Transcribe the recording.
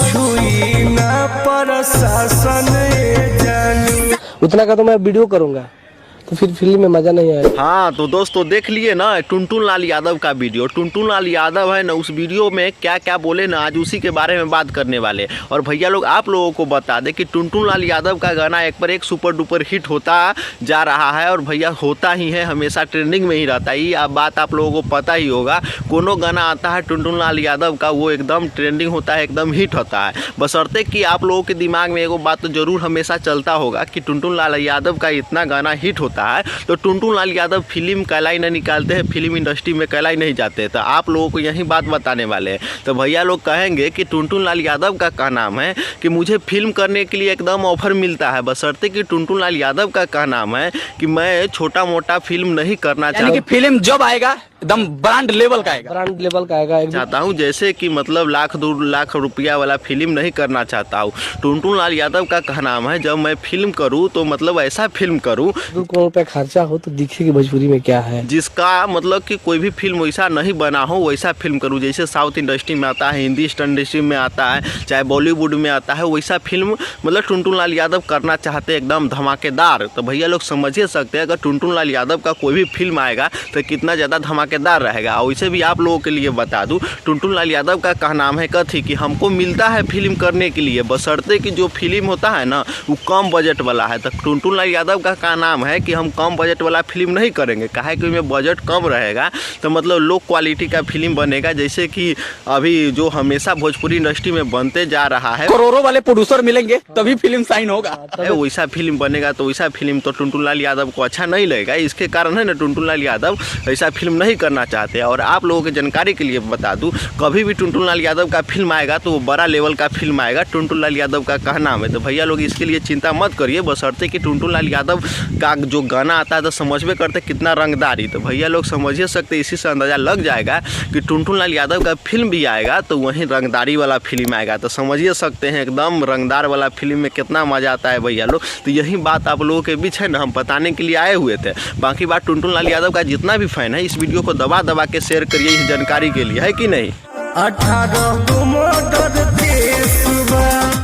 छुई ना प्रशासन जानू। उतना का तो मैं वीडियो करूंगा तो फिर फिल्म में मजा नहीं आएगा। हाँ तो दोस्तों देख लिए ना टुनटुन लाल यादव का वीडियो। टुनटुन लाल यादव है ना, उस वीडियो में क्या क्या बोले ना, आज उसी के बारे में बात करने वाले। और भैया लोग आप लोगों को बता दें कि टुनटुन लाल यादव का गाना एक पर एक सुपर डुपर हिट होता जा रहा है और भैया होता ही है, हमेशा ट्रेंडिंग में ही रहता है। ये बात आप लोगों को पता ही होगा। कोनो गाना आता है टुनटुन लाल यादव का वो एकदम ट्रेंडिंग होता है, एकदम हिट होता है। बशर्ते कि आप लोगों के दिमाग में एगो बात तो जरूर हमेशा चलता होगा कि टुनटुन लाल यादव का इतना गाना हिट होता है तो टुनटुन लाल यादव फिल्म कहलाई नहीं निकालते हैं, फिल्म इंडस्ट्री में कहलाई नहीं जाते। तो आप लोगों को यही बात बताने वाले हैं। तो भैया लोग कहेंगे कि टुनटुन लाल यादव का क्या नाम है कि मुझे फिल्म करने के लिए एकदम ऑफर मिलता है, बशर्ते कि टुनटुन लाल यादव का क्या नाम है कि मैं छोटा मोटा फिल्म नहीं करना चाहता। फिल्म जब आएगा एकदम ब्रांड लेवल का आएगा, ब्रांड लेवल का आएगा चाहता हूँ, जैसे कि मतलब लाख 2 लाख रुपया वाला फिल्म नहीं करना चाहता हूँ। टुनटुन लाल यादव का क्या नाम है जब मैं फिल्म करूँ तो मतलब ऐसा फिल्म करूँ 2 करोड़ रुपया खर्चा हो तो दिखे कि भोजपुरी में क्या है, जिसका मतलब कि कोई भी फिल्म वैसा नहीं बना हो, वैसा फिल्म करूँ जैसे साउथ इंडस्ट्री में आता है, हिंदी इंडस्ट्री में आता है, चाहे बॉलीवुड में आता है, वैसा फिल्म मतलब टुनटुन लाल यादव करना चाहते हैं एकदम धमाकेदार। तो भैया लोग समझ ही सकते हैं अगर टुनटुन लाल यादव का कोई भी फिल्म आएगा तो कितना ज़्यादा धमाकेदार रहेगा। वैसे भी आप लोगों के लिए बता दूं टुनटुन लाल यादव का क्या नाम है कथी कि हमको मिलता है फिल्म करने के लिए, बशर्ते कि जो फिल्म होता है ना वो कम बजट वाला है। तो टुनटुन लाल यादव का क्या नाम है कि हम कम बजट वाला फिल्म नहीं करेंगे, काहे कि उसमें बजट कम रहेगा तो मतलब लो क्वालिटी का फिल्म बनेगा। जैसे कि अभी जो हमेशा भोजपुरी इंडस्ट्री में बनते जा रहा है, करोड़ों वाले प्रोड्यूसर मिलेंगे तभी फिल्म साइन होगा। वैसा फिल्म बनेगा तो वैसा फिल्म तो टुनटुन लाल यादव को अच्छा नहीं लगेगा। इसके कारण है ना टुनटुन लाल यादव ऐसा फिल्म नहीं करना चाहते। और आप लोगों की जानकारी के लिए बता दूं कभी भी टुनटुन लाल यादव का फिल्म आएगा तो वो बड़ा लेवल का फिल्म आएगा। टुनटुन लाल यादव का क्या नाम है तो भैया लोग इसके लिए चिंता मत करिए, बशर्ते कि टुनटुन लाल यादव का जो गाना आता है तो समझ करते कितना रंगदारी। तो भैया लोग समझ सकते, इसी से अंदाजा लग जाएगा कि टुनटुन लाल यादव का फिल्म भी आएगा तो वहीं रंगदारी वाला फिल्म आएगा। तो समझ सकते हैं एकदम रंगदार वाला फिल्म में कितना मजा आता है भैया लोग। तो यही बात आप लोगों के बीच है ना हम बताने के लिए आए हुए थे। बाकी बात टुनटुन लाल यादव का जितना भी फैन है इस वीडियो को दबा दबा के शेयर करिए इस जानकारी के लिए, है कि नहीं। 18 मर्डर केस बा।